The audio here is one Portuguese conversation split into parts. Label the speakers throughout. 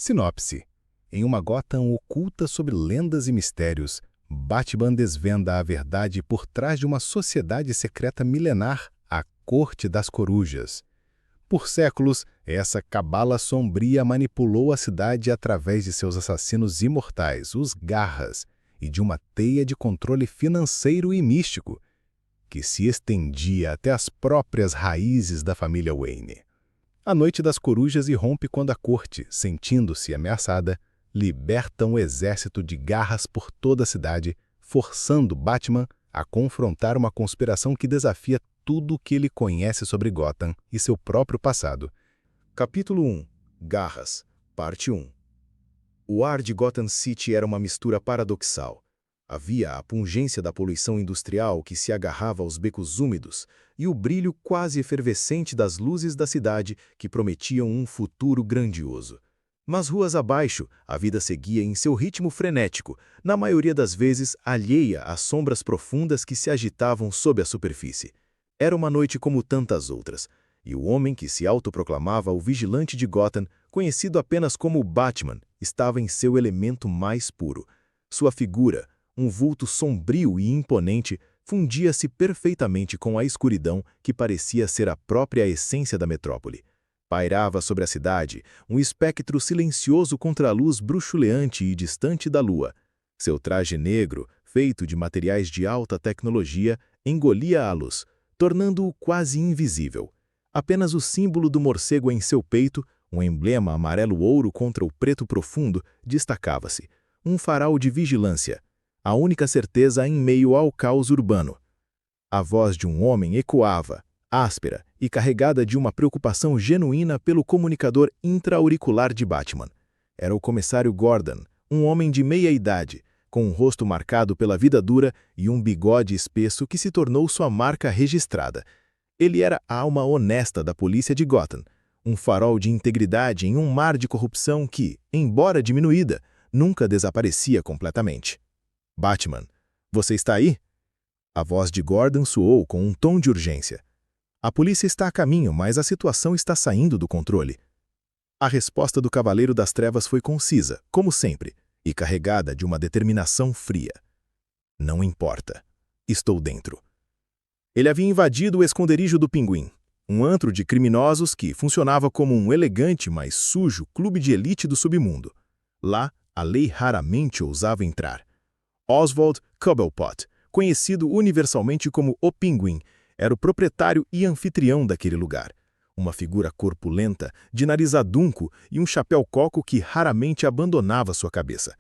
Speaker 1: Sinopse. Em uma Gotham oculta sob lendas e mistérios, Batman desvenda a verdade por trás de uma sociedade secreta milenar, a Corte das Corujas. Por séculos, essa cabala sombria manipulou a cidade através de seus assassinos imortais, os Garras, e de uma teia de controle financeiro e místico, que se estendia até as próprias raízes da família Wayne. A Noite das Corujas irrompe quando a corte, sentindo-se ameaçada, liberta um exército de garras por toda a cidade, forçando Batman a confrontar uma conspiração que desafia tudo o que ele conhece sobre Gotham e seu próprio passado.
Speaker 2: Capítulo 1. Garras, Parte 1. O ar de Gotham City era uma mistura paradoxal. Havia a pungência da poluição industrial que se agarrava aos becos úmidos e o brilho quase efervescente das luzes da cidade que prometiam um futuro grandioso. Mas ruas abaixo, a vida seguia em seu ritmo frenético, na maioria das vezes alheia às sombras profundas que se agitavam sob a superfície. Era uma noite como tantas outras, e o homem que se autoproclamava o vigilante de Gotham, conhecido apenas como Batman, estava em seu elemento mais puro. Sua figura, um vulto sombrio e imponente, fundia-se perfeitamente com a escuridão que parecia ser a própria essência da metrópole. Pairava sobre a cidade um espectro silencioso contra a luz bruxuleante e distante da lua. Seu traje negro, feito de materiais de alta tecnologia, engolia a luz, tornando-o quase invisível. Apenas o símbolo do morcego em seu peito, um emblema amarelo-ouro contra o preto profundo, destacava-se. Um farol de vigilância, a única certeza em meio ao caos urbano. A voz de um homem ecoava, áspera e carregada de uma preocupação genuína pelo comunicador intra-auricular de Batman. Era o comissário Gordon, um homem de meia-idade, com um rosto marcado pela vida dura e um bigode espesso que se tornou sua marca registrada. Ele era a alma honesta da polícia de Gotham, um farol de integridade em um mar de corrupção que, embora diminuída, nunca desaparecia completamente. Batman, você está aí? A voz de Gordon soou com um tom de urgência. A polícia está a caminho, mas a situação está saindo do controle. A resposta do Cavaleiro das Trevas foi concisa, como sempre, e carregada de uma determinação fria. Não importa. Estou dentro. Ele havia invadido o esconderijo do Pinguim, um antro de criminosos que funcionava como um elegante, mas sujo clube de elite do submundo. Lá, a lei raramente ousava entrar. Oswald Cobblepot, conhecido universalmente como o Pinguim, era o proprietário e anfitrião daquele lugar. Uma figura corpulenta, de nariz adunco e um chapéu-coco que raramente abandonava sua cabeça.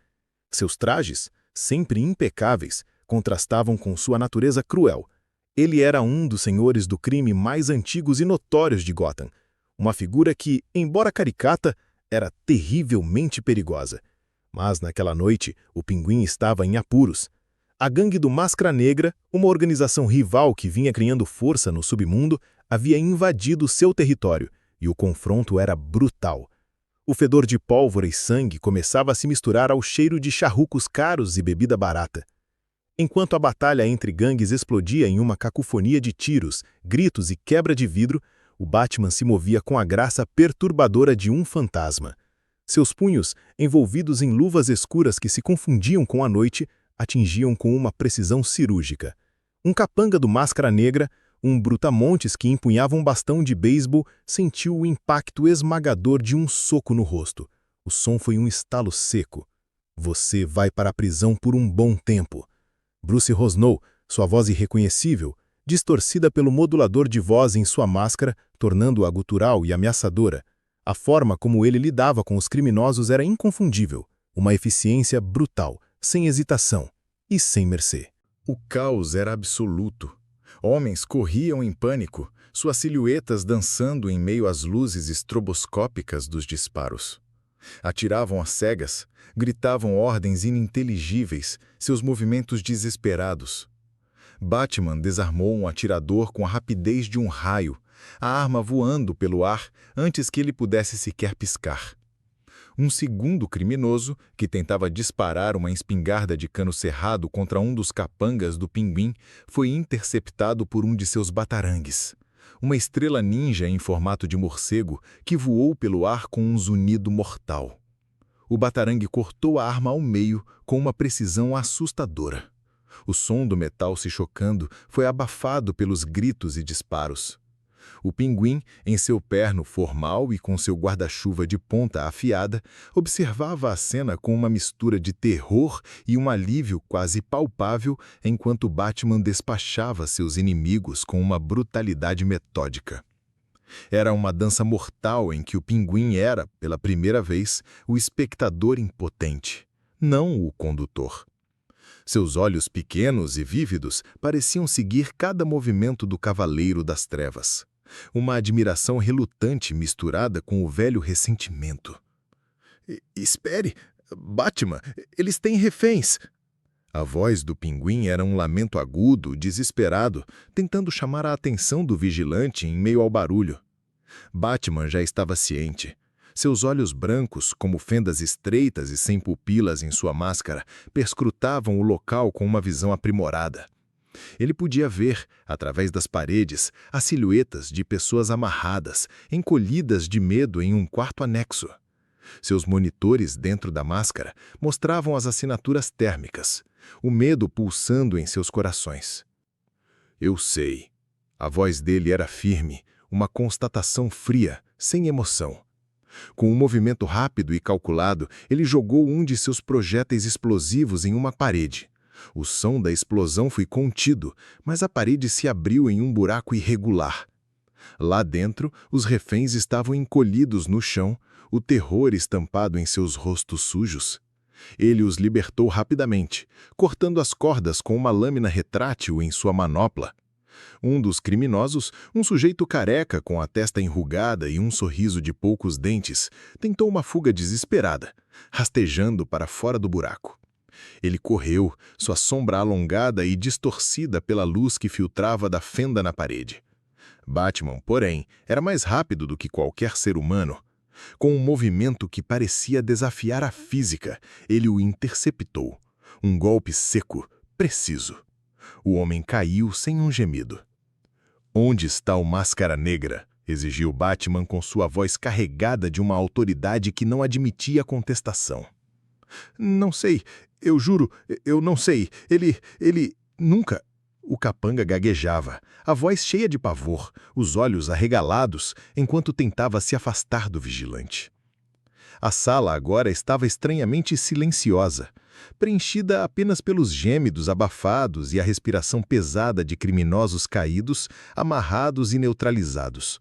Speaker 2: Seus trajes, sempre impecáveis, contrastavam com sua natureza cruel. Ele era um dos senhores do crime mais antigos e notórios de Gotham. Uma figura que, embora caricata, era terrivelmente perigosa. Mas naquela noite, o Pinguim estava em apuros. A gangue do Máscara Negra, uma organização rival que vinha criando força no submundo, havia invadido seu território, e o confronto era brutal. O fedor de pólvora e sangue começava a se misturar ao cheiro de charrucos caros e bebida barata. Enquanto a batalha entre gangues explodia em uma cacofonia de tiros, gritos e quebra de vidro, o Batman se movia com a graça perturbadora de um fantasma. Seus punhos, envolvidos em luvas escuras que se confundiam com a noite, atingiam com uma precisão cirúrgica. Um capanga do Máscara Negra, um brutamontes que empunhava um bastão de beisebol, sentiu o impacto esmagador de um soco no rosto. O som foi um estalo seco. Você vai para a prisão por um bom tempo. Bruce rosnou, sua voz irreconhecível, distorcida pelo modulador de voz em sua máscara, tornando-a gutural e ameaçadora. A forma como ele lidava com os criminosos era inconfundível, uma eficiência brutal, sem hesitação e sem mercê.
Speaker 3: O caos era absoluto. Homens corriam em pânico, suas silhuetas dançando em meio às luzes estroboscópicas dos disparos. Atiravam às cegas, gritavam ordens ininteligíveis, seus movimentos desesperados. Batman desarmou um atirador com a rapidez de um raio, a arma voando pelo ar antes que ele pudesse sequer piscar. Um segundo criminoso, que tentava disparar uma espingarda de cano cerrado contra um dos capangas do Pinguim, foi interceptado por um de seus batarangues. Uma estrela ninja em formato de morcego que voou pelo ar com um zunido mortal. O batarangue cortou a arma ao meio com uma precisão assustadora. O som do metal se chocando foi abafado pelos gritos e disparos. O pinguim, em seu perno formal e com seu guarda-chuva de ponta afiada, observava a cena com uma mistura de terror e um alívio quase palpável enquanto Batman despachava seus inimigos com uma brutalidade metódica. Era uma dança mortal em que o pinguim era, pela primeira vez, o espectador impotente, não o condutor. Seus olhos pequenos e vívidos pareciam seguir cada movimento do Cavaleiro das Trevas. Uma admiração relutante misturada com o velho ressentimento. Espere! Batman! Eles têm reféns! A voz do pinguim era um lamento agudo, desesperado, tentando chamar a atenção do vigilante em meio ao barulho. Batman já estava ciente. Seus olhos brancos, como fendas estreitas e sem pupilas em sua máscara, perscrutavam o local com uma visão aprimorada. Ele podia ver, através das paredes, as silhuetas de pessoas amarradas, encolhidas de medo em um quarto anexo. Seus monitores dentro da máscara mostravam as assinaturas térmicas, o medo pulsando em seus corações. Eu sei. A voz dele era firme, uma constatação fria, sem emoção. Com um movimento rápido e calculado, ele jogou um de seus projéteis explosivos em uma parede. O som da explosão foi contido, mas a parede se abriu em um buraco irregular. Lá dentro, os reféns estavam encolhidos no chão, o terror estampado em seus rostos sujos. Ele os libertou rapidamente, cortando as cordas com uma lâmina retrátil em sua manopla. Um dos criminosos, um sujeito careca com a testa enrugada e um sorriso de poucos dentes, tentou uma fuga desesperada, rastejando para fora do buraco. Ele correu, sua sombra alongada e distorcida pela luz que filtrava da fenda na parede. Batman, porém, era mais rápido do que qualquer ser humano. Com um movimento que parecia desafiar a física, ele o interceptou. Um golpe seco, preciso. O homem caiu sem um gemido. Onde está o Máscara Negra? Exigiu Batman com sua voz carregada de uma autoridade que não admitia contestação. Não sei, eu juro, eu não sei. Ele nunca... O capanga gaguejava, a voz cheia de pavor, os olhos arregalados, enquanto tentava se afastar do vigilante. A sala agora estava estranhamente silenciosa, preenchida apenas pelos gêmidos abafados e a respiração pesada de criminosos caídos, amarrados e neutralizados.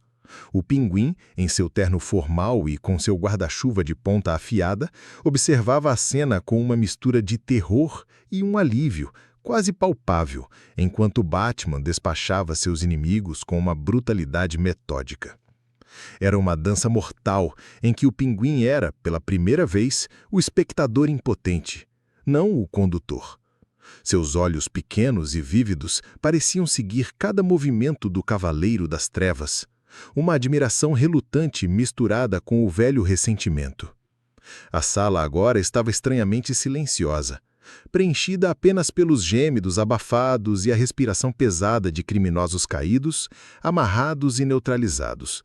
Speaker 3: O pinguim, em seu terno formal e com seu guarda-chuva de ponta afiada, observava a cena com uma mistura de terror e um alívio, quase palpável, enquanto Batman despachava seus inimigos com uma brutalidade metódica. Era uma dança mortal em que o pinguim era, pela primeira vez, o espectador impotente, não o condutor. Seus olhos pequenos e vívidos pareciam seguir cada movimento do Cavaleiro das Trevas, uma admiração relutante misturada com o velho ressentimento. A sala agora estava estranhamente silenciosa, preenchida apenas pelos gêmidos abafados e a respiração pesada de criminosos caídos, amarrados e neutralizados.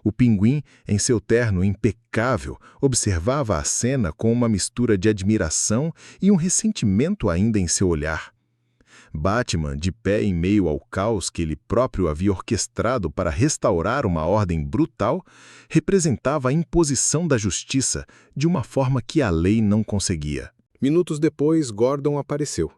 Speaker 3: O pinguim, em seu terno impecável, observava a cena com uma mistura de admiração e um ressentimento ainda em seu olhar. Batman, de pé em meio ao caos que ele próprio havia orquestrado para restaurar uma ordem brutal, representava a imposição da justiça de uma forma que a lei não conseguia.
Speaker 2: Minutos depois, Gordon apareceu.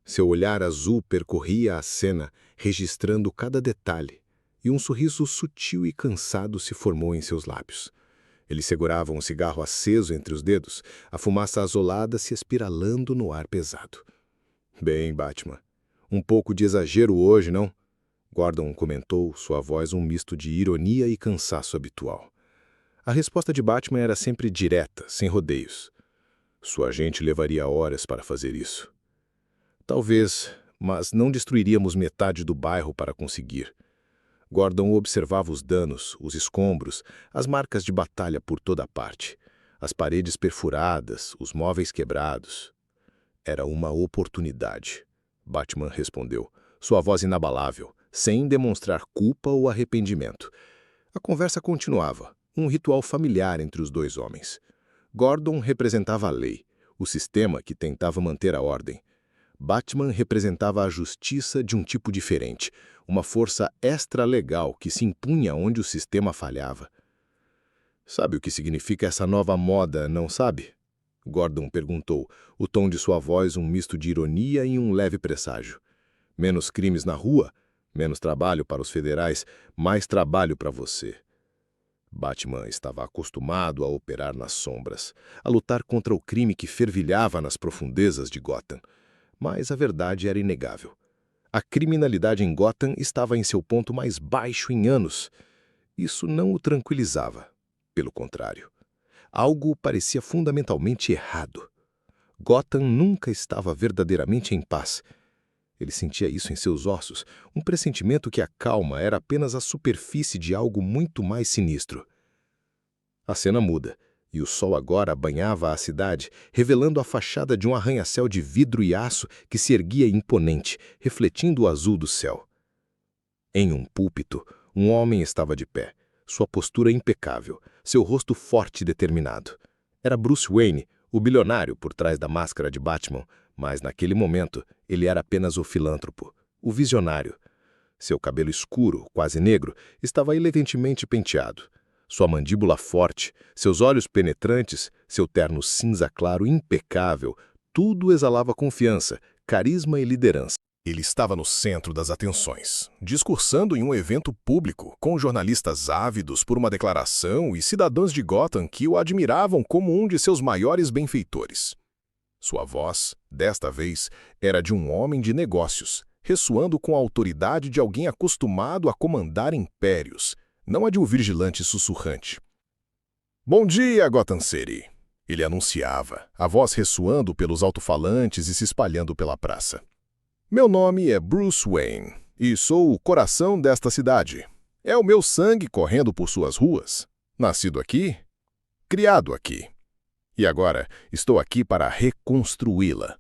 Speaker 2: Seu olhar azul percorria a cena, registrando cada detalhe, e um sorriso sutil e cansado se formou em seus lábios. Ele segurava um cigarro aceso entre os dedos, a fumaça azulada se espiralando no ar pesado. Bem, Batman, um pouco de exagero hoje, não? Gordon comentou, sua voz um misto de ironia e cansaço habitual. A resposta de Batman era sempre direta, sem rodeios. Sua agente levaria horas para fazer isso. Talvez, mas não destruiríamos metade do bairro para conseguir. Gordon observava os danos, os escombros, as marcas de batalha por toda parte, as paredes perfuradas, os móveis quebrados. Era uma oportunidade, Batman respondeu, sua voz inabalável, sem demonstrar culpa ou arrependimento. A conversa continuava, um ritual familiar entre os dois homens. Gordon representava a lei, o sistema que tentava manter a ordem. Batman representava a justiça de um tipo diferente, uma força extra-legal que se impunha onde o sistema falhava. Sabe o que significa essa nova moda, não sabe? Gordon perguntou, o tom de sua voz um misto de ironia e um leve presságio. Menos crimes na rua, menos trabalho para os federais, mais trabalho para você. Batman estava acostumado a operar nas sombras, a lutar contra o crime que fervilhava nas profundezas de Gotham. Mas a verdade era inegável. A criminalidade em Gotham estava em seu ponto mais baixo em anos. Isso não o tranquilizava. Pelo contrário, algo parecia fundamentalmente errado. Gotham nunca estava verdadeiramente em paz. Ele sentia isso em seus ossos, um pressentimento que a calma era apenas a superfície de algo muito mais sinistro. A cena muda, e o sol agora banhava a cidade, revelando a fachada de um arranha-céu de vidro e aço que se erguia imponente, refletindo o azul do céu. Em um púlpito, um homem estava de pé, sua postura impecável, seu rosto forte e determinado. Era Bruce Wayne, o bilionário por trás da máscara de Batman, mas naquele momento ele era apenas o filântropo, o visionário. Seu cabelo escuro, quase negro, estava elegantemente penteado. Sua mandíbula forte, seus olhos penetrantes, seu terno cinza claro impecável, tudo exalava confiança, carisma e liderança.
Speaker 3: Ele estava no centro das atenções, discursando em um evento público, com jornalistas ávidos por uma declaração e cidadãos de Gotham que o admiravam como um de seus maiores benfeitores. Sua voz, desta vez, era de um homem de negócios, ressoando com a autoridade de alguém acostumado a comandar impérios, não a de um vigilante sussurrante. "Bom dia, Gotham City!" Ele anunciava, a voz ressoando pelos alto-falantes e se espalhando pela praça. "Meu nome é Bruce Wayne, e sou o coração desta cidade. É o meu sangue correndo por suas ruas. Nascido aqui, criado aqui. E agora estou aqui para reconstruí-la."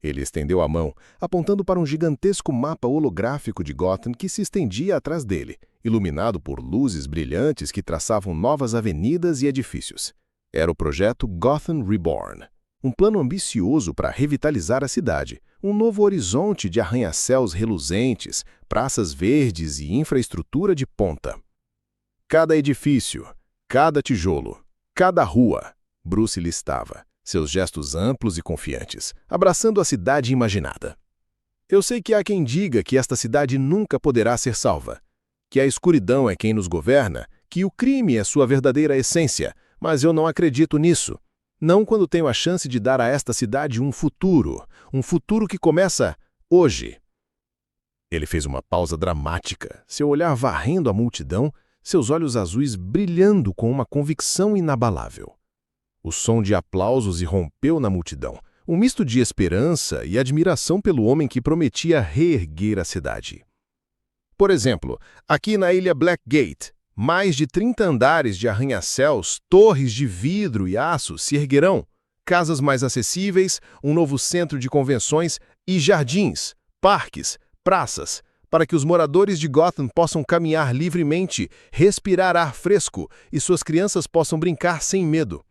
Speaker 3: Ele estendeu a mão, apontando para um gigantesco mapa holográfico de Gotham que se estendia atrás dele, iluminado por luzes brilhantes que traçavam novas avenidas e edifícios. Era o projeto Gotham Reborn, um plano ambicioso para revitalizar a cidade, um novo horizonte de arranha-céus reluzentes, praças verdes e infraestrutura de ponta. Cada edifício, cada tijolo, cada rua, Bruce listava, seus gestos amplos e confiantes, abraçando a cidade imaginada. "Eu sei que há quem diga que esta cidade nunca poderá ser salva, que a escuridão é quem nos governa, que o crime é sua verdadeira essência, mas eu não acredito nisso. Não quando tenho a chance de dar a esta cidade um futuro que começa hoje." Ele fez uma pausa dramática, seu olhar varrendo a multidão, seus olhos azuis brilhando com uma convicção inabalável. O som de aplausos irrompeu na multidão, um misto de esperança e admiração pelo homem que prometia reerguer a cidade. Por exemplo, aqui na ilha Blackgate, mais de 30 andares de arranha-céus, torres de vidro e aço se erguerão, casas mais acessíveis, um novo centro de convenções e jardins, parques, praças, para que os moradores de Gotham possam caminhar livremente, respirar ar fresco e suas crianças possam brincar sem medo.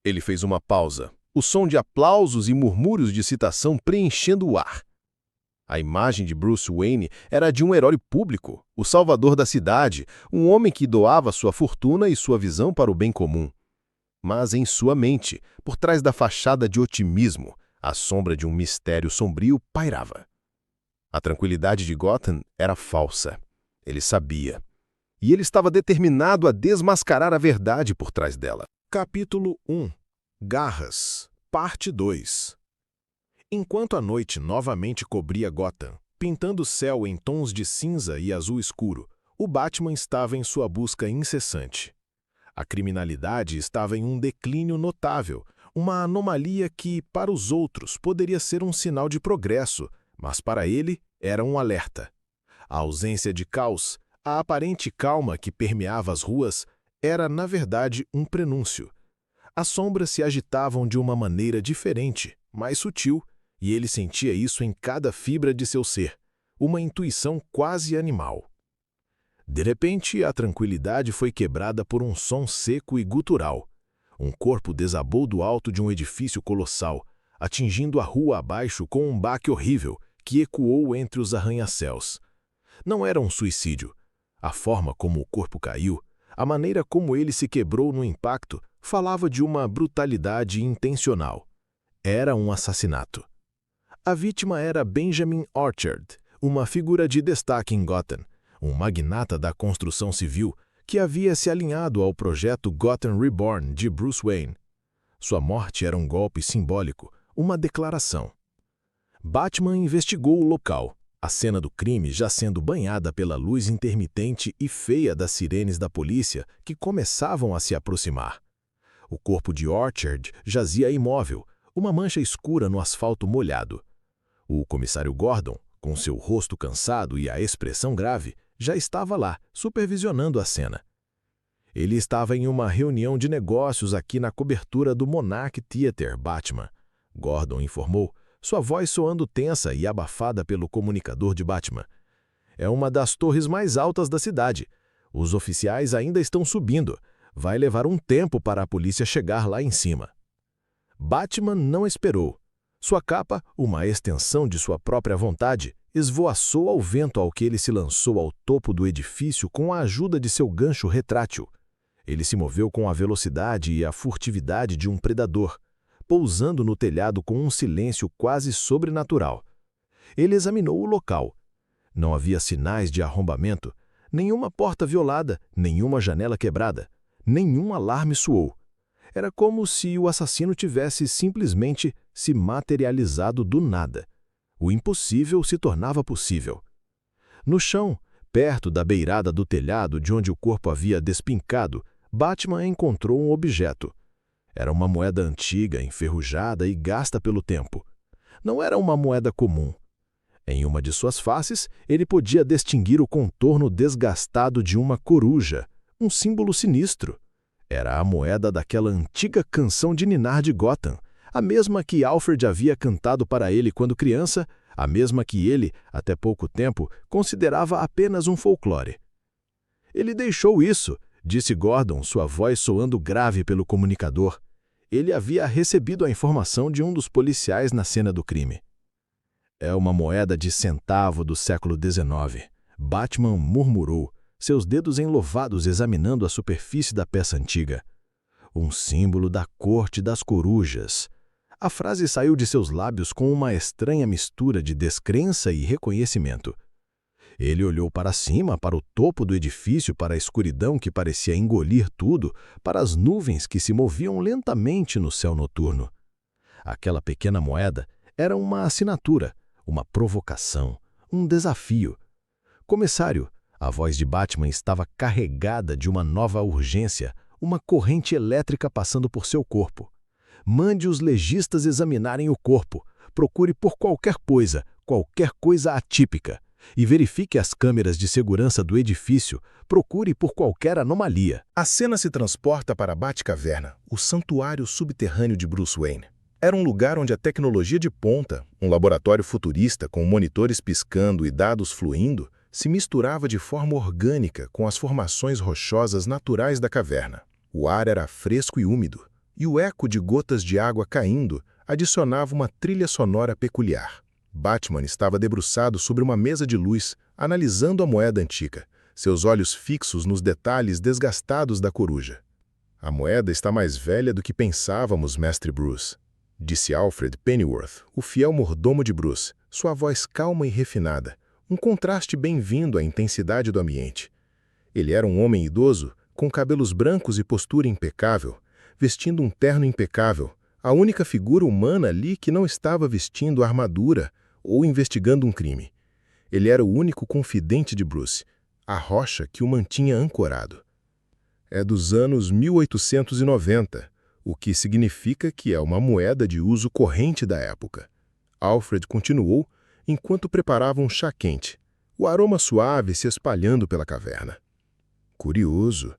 Speaker 3: Ele fez uma pausa, o som de aplausos e murmúrios de citação preenchendo o ar. A imagem de Bruce Wayne era de um herói público, o salvador da cidade, um homem que doava sua fortuna e sua visão para o bem comum. Mas em sua mente, por trás da fachada de otimismo, a sombra de um mistério sombrio pairava. A tranquilidade de Gotham era falsa. Ele sabia. E ele estava determinado a desmascarar a verdade por trás dela. Capítulo 1. Garras, Parte 2. Enquanto a noite novamente cobria Gotham, pintando o céu em tons de cinza e azul escuro, o Batman estava em sua busca incessante. A criminalidade estava em um declínio notável, uma anomalia que, para os outros, poderia ser um sinal de progresso, mas para ele era um alerta. A ausência de caos, a aparente calma que permeava as ruas, era, na verdade, um prenúncio. As sombras se agitavam de uma maneira diferente, mais sutil, e ele sentia isso em cada fibra de seu ser, uma intuição quase animal. De repente, a tranquilidade foi quebrada por um som seco e gutural.
Speaker 2: Um corpo desabou do alto de um edifício colossal, atingindo a rua abaixo com um baque horrível que ecoou entre os arranha-céus. Não era um suicídio. A forma como o corpo caiu, a maneira como ele se quebrou no impacto, falava de uma brutalidade intencional. Era um assassinato. A vítima era Benjamin Orchard, uma figura de destaque em Gotham, um magnata da construção civil que havia se alinhado ao projeto Gotham Reborn de Bruce Wayne. Sua morte era um golpe simbólico, uma declaração. Batman investigou o local, a cena do crime já sendo banhada pela luz intermitente e feia das sirenes da polícia que começavam a se aproximar. O corpo de Orchard jazia imóvel, uma mancha escura no asfalto molhado. O comissário Gordon, com seu rosto cansado e a expressão grave, já estava lá, supervisionando a cena. Ele estava em uma reunião de negócios aqui na cobertura do Monarch Theater, Batman, Gordon informou, sua voz soando tensa e abafada pelo comunicador de Batman. É uma das torres mais altas da cidade. Os oficiais ainda estão subindo. Vai levar um tempo para a polícia chegar lá em cima. Batman não esperou. Sua capa, uma extensão de sua própria vontade, esvoaçou ao vento ao que ele se lançou ao topo do edifício com a ajuda de seu gancho retrátil. Ele se moveu com a velocidade e a furtividade de um predador, pousando no telhado com um silêncio quase sobrenatural. Ele examinou o local. Não havia sinais de arrombamento, nenhuma porta violada, nenhuma janela quebrada, nenhum alarme soou. Era como se o assassino tivesse simplesmente se materializado do nada. O impossível se tornava possível. No chão, perto da beirada do telhado de onde o corpo havia despincado, Batman encontrou um objeto. Era uma moeda antiga, enferrujada e gasta pelo tempo. Não era uma moeda comum. Em uma de suas faces, ele podia distinguir o contorno desgastado de uma coruja, um símbolo sinistro. Era a moeda daquela antiga canção de ninar de Gotham, a mesma que Alfred havia cantado para ele quando criança, a mesma que ele, até pouco tempo, considerava apenas um folclore. Ele deixou isso, disse Gordon, sua voz soando grave pelo comunicador. Ele havia recebido a informação de um dos policiais na cena do crime. É uma moeda de centavo do século XIX. Batman murmurou, seus dedos enlovados examinando a superfície da peça antiga. Um símbolo da corte das corujas. A frase saiu de seus lábios com uma estranha mistura de descrença e reconhecimento. Ele olhou para cima, para o topo do edifício, para a escuridão que parecia engolir tudo, para as nuvens que se moviam lentamente no céu noturno. Aquela pequena moeda era uma assinatura, uma provocação, um desafio. Comissário, a voz de Batman estava carregada de uma nova urgência, uma corrente elétrica passando por seu corpo. Mande os legistas examinarem o corpo. Procure por qualquer coisa atípica. E verifique as câmeras de segurança do edifício. Procure por qualquer anomalia.
Speaker 1: A cena se transporta para a Batcaverna, o santuário subterrâneo de Bruce Wayne. Era um lugar onde a tecnologia de ponta, um laboratório futurista com monitores piscando e dados fluindo, se misturava de forma orgânica com as formações rochosas naturais da caverna. O ar era fresco e úmido, e o eco de gotas de água caindo adicionava uma trilha sonora peculiar. Batman estava debruçado sobre uma mesa de luz, analisando a moeda antiga, seus olhos fixos nos detalhes desgastados da coruja. A moeda está mais velha do que pensávamos, Mestre Bruce, disse Alfred Pennyworth, o fiel mordomo de Bruce, sua voz calma e refinada, um contraste bem-vindo à intensidade do ambiente. Ele era um homem idoso, com cabelos brancos e postura impecável, vestindo um terno impecável, a única figura humana ali que não estava vestindo armadura ou investigando um crime. Ele era o único confidente de Bruce, a rocha que o mantinha ancorado. É dos anos 1890, o que significa que é uma moeda de uso corrente da época. Alfred continuou enquanto preparava um chá quente, o aroma suave se espalhando pela caverna. Curioso.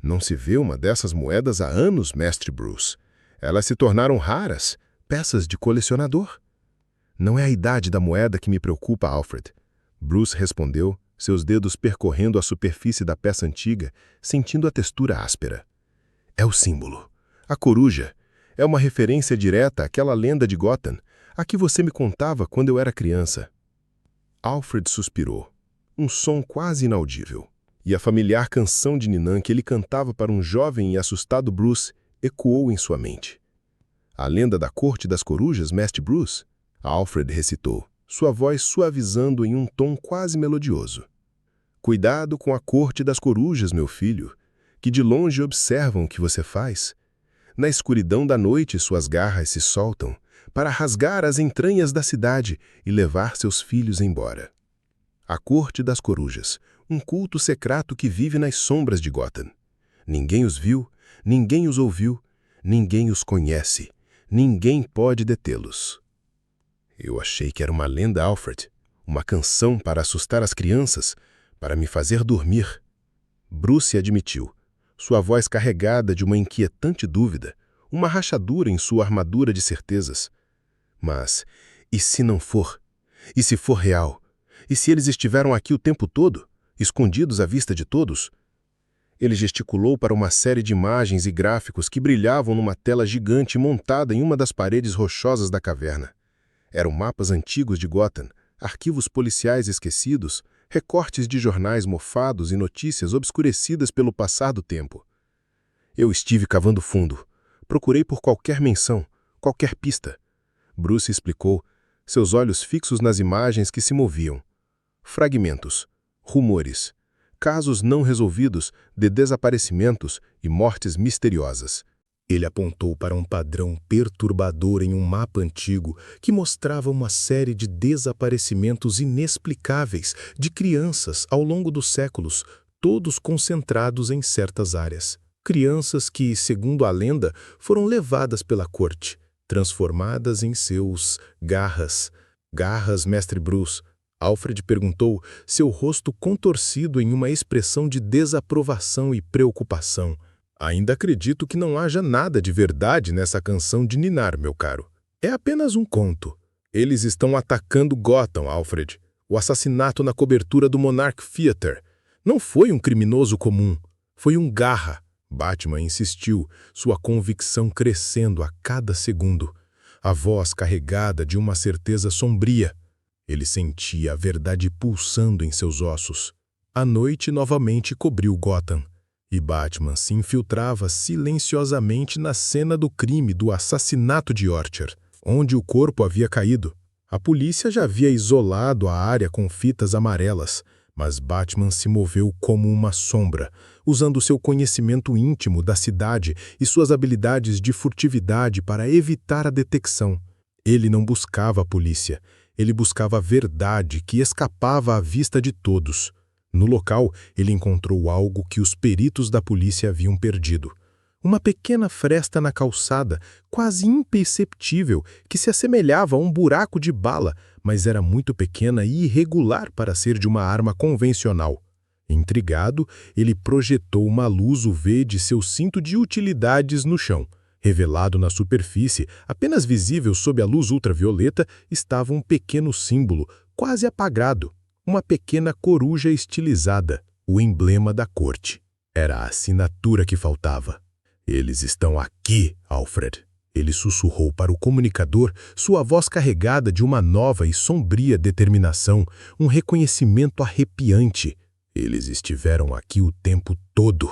Speaker 1: Não se vê uma dessas moedas há anos, Mestre Bruce. Elas se tornaram raras, peças de colecionador. Não é a idade da moeda que me preocupa, Alfred. Bruce respondeu, seus dedos percorrendo a superfície da peça antiga, sentindo a textura áspera. É o símbolo, A coruja é uma referência direta àquela lenda de Gotham, a que você me contava quando eu era criança. Alfred suspirou, um som quase inaudível, e a familiar canção de Ninan que ele cantava para um jovem e assustado Bruce ecoou em sua mente. A lenda da Corte das Corujas, Mestre Bruce? Alfred recitou, sua voz suavizando em um tom quase melodioso. Cuidado com a Corte das Corujas, meu filho, que de longe observam o que você faz. Na escuridão da noite suas garras se soltam para rasgar as entranhas da cidade e levar seus filhos embora. A Corte das Corujas, um culto secreto que vive nas sombras de Gotham. Ninguém os viu, ninguém os ouviu, ninguém os conhece, ninguém pode detê-los. Eu achei que era uma lenda, Alfred, uma canção para assustar as crianças, para me fazer dormir. Bruce admitiu, sua voz carregada de uma inquietante dúvida, uma rachadura em sua armadura de certezas. Mas, e se não for? E se for real? E se eles estiveram aqui o tempo todo, escondidos à vista de todos? Ele gesticulou para uma série de imagens e gráficos que brilhavam numa tela gigante montada em uma das paredes rochosas da caverna. Eram mapas antigos de Gotham, arquivos policiais esquecidos, recortes de jornais mofados e notícias obscurecidas pelo passar do tempo. Eu estive cavando fundo. Procurei por qualquer menção, qualquer pista. Bruce explicou, seus olhos fixos nas imagens que se moviam. Fragmentos, rumores, casos não resolvidos de desaparecimentos e mortes misteriosas. Ele apontou para um padrão perturbador em um mapa antigo que mostrava uma série de desaparecimentos inexplicáveis de crianças ao longo dos séculos, todos concentrados em certas áreas. Crianças que, segundo a lenda, foram levadas pela corte, transformadas em seus garras. Garras, Mestre Bruce? Alfred perguntou, seu rosto contorcido em uma expressão de desaprovação e preocupação. Ainda acredito que não haja nada de verdade nessa canção de ninar, meu caro. É apenas um conto. Eles estão atacando Gotham, Alfred. O assassinato na cobertura do Monarch Theatre. Não foi um criminoso comum. Foi um garra. Batman insistiu, sua convicção crescendo a cada segundo. A voz carregada de uma certeza sombria. Ele sentia a verdade pulsando em seus ossos. A noite novamente cobriu Gotham. E Batman se infiltrava silenciosamente na cena do crime do assassinato de Orchard, onde o corpo havia caído. A polícia já havia isolado a área com fitas amarelas, mas Batman se moveu como uma sombra, usando seu conhecimento íntimo da cidade e suas habilidades de furtividade para evitar a detecção. Ele não buscava a polícia, ele buscava a verdade que escapava à vista de todos. No local, ele encontrou algo que os peritos da polícia haviam perdido. Uma pequena fresta na calçada, quase imperceptível, que se assemelhava a um buraco de bala, mas era muito pequena e irregular para ser de uma arma convencional. Intrigado, ele projetou uma luz UV de seu cinto de utilidades no chão. Revelado na superfície, apenas visível sob a luz ultravioleta, estava um pequeno símbolo, quase apagado. Uma pequena coruja estilizada, o emblema da corte. Era a assinatura que faltava. Eles estão aqui, Alfred. Ele sussurrou para o comunicador, sua voz carregada de uma nova e sombria determinação, um reconhecimento arrepiante. Eles estiveram aqui o tempo todo,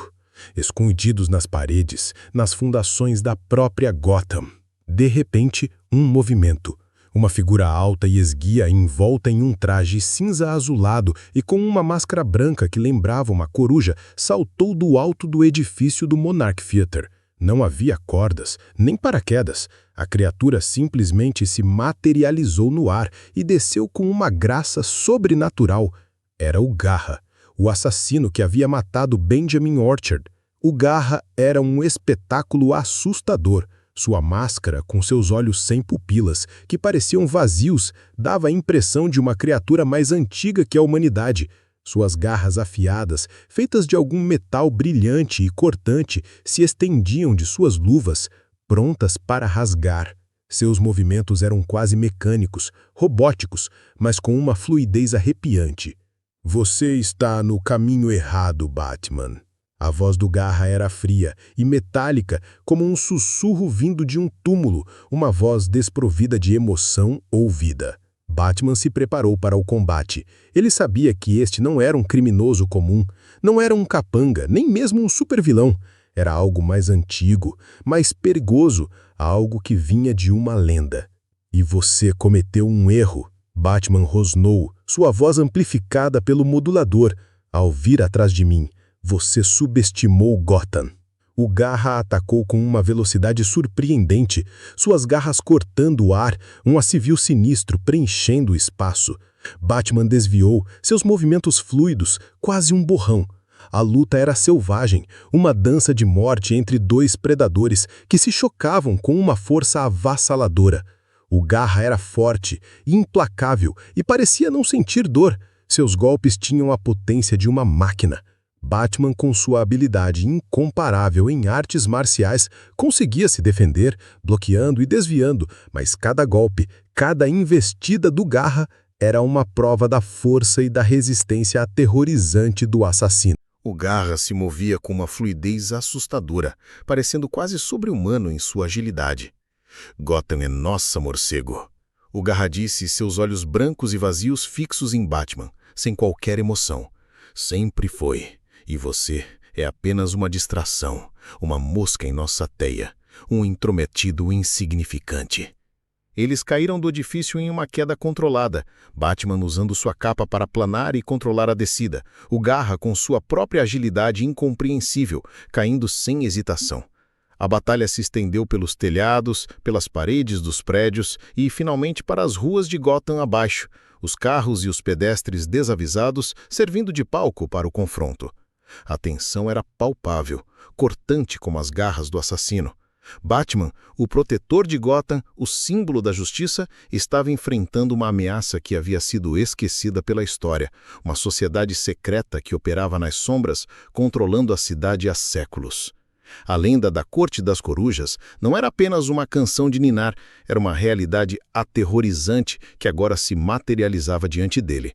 Speaker 1: escondidos nas paredes, nas fundações da própria Gotham. De repente, um movimento. Uma figura alta e esguia envolta em um traje cinza azulado e com uma máscara branca que lembrava uma coruja saltou do alto do edifício do Monarch Theatre. Não havia cordas, nem paraquedas. A criatura simplesmente se materializou no ar e desceu com uma graça sobrenatural. Era o Garra, o assassino que havia matado Benjamin Orchard. O Garra era um espetáculo assustador. Sua máscara, com seus olhos sem pupilas, que pareciam vazios, dava a impressão de uma criatura mais antiga que a humanidade. Suas garras afiadas, feitas de algum metal brilhante e cortante, se estendiam de suas luvas, prontas para rasgar. Seus movimentos eram quase mecânicos, robóticos, mas com uma fluidez arrepiante. Você está no caminho errado, Batman.
Speaker 2: A voz do Garra era fria e metálica, como um sussurro vindo de um túmulo, uma voz desprovida de emoção ou vida. Batman se preparou para o combate. Ele sabia que este não era um criminoso comum, não era um capanga, nem mesmo um supervilão. Era algo mais antigo, mais perigoso, algo que vinha de uma lenda. E você cometeu um erro. Batman rosnou, sua voz amplificada pelo modulador, ao vir atrás de mim. Você subestimou Gotham. O Garra atacou com uma velocidade surpreendente, suas garras cortando o ar, um assovio sinistro preenchendo o espaço. Batman desviou, seus movimentos fluidos, quase um borrão. A luta era selvagem, uma dança de morte entre dois predadores que se chocavam com uma força avassaladora. O Garra era forte, implacável e parecia não sentir dor. Seus golpes tinham a potência de uma máquina. Batman, com sua habilidade incomparável em artes marciais, conseguia se defender, bloqueando e desviando, mas cada golpe, cada investida do Garra era uma prova da força e da resistência aterrorizante do assassino.
Speaker 3: O Garra se movia com uma fluidez assustadora, parecendo quase sobre-humano em sua agilidade. Gotham é nossa, morcego. O Garra disse, seus olhos brancos e vazios fixos em Batman, sem qualquer emoção. Sempre foi. E você é apenas uma distração, uma mosca em nossa teia, um intrometido insignificante. Eles caíram do edifício em uma queda controlada, Batman usando sua capa para planar e controlar a descida, o Garra com sua própria agilidade incompreensível, caindo sem hesitação. A batalha se estendeu pelos telhados, pelas paredes dos prédios e, finalmente, para as ruas de Gotham abaixo, os carros e os pedestres desavisados servindo de palco para o confronto. A tensão era palpável, cortante como as garras do assassino. Batman, o protetor de Gotham, o símbolo da justiça, estava enfrentando uma ameaça que havia sido esquecida pela história, uma sociedade secreta que operava nas sombras, controlando a cidade há séculos. A lenda da Corte das Corujas não era apenas uma canção de ninar, era uma realidade aterrorizante que agora se materializava diante dele.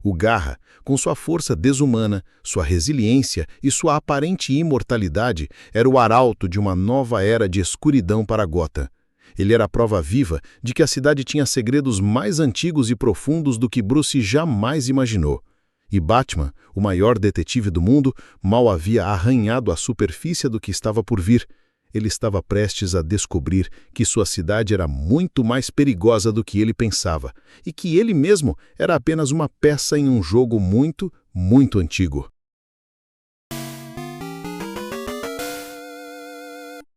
Speaker 3: O Garra, com sua força desumana, sua resiliência e sua aparente imortalidade, era o arauto de uma nova era de escuridão para Gotham. Ele era a prova viva de que a cidade tinha segredos mais antigos e profundos do que Bruce jamais imaginou. E Batman, o maior detetive do mundo, mal havia arranhado a superfície do que estava por vir. Ele estava prestes a descobrir que sua cidade era muito mais perigosa do que ele pensava, e que ele mesmo era apenas uma peça em um jogo muito, muito antigo.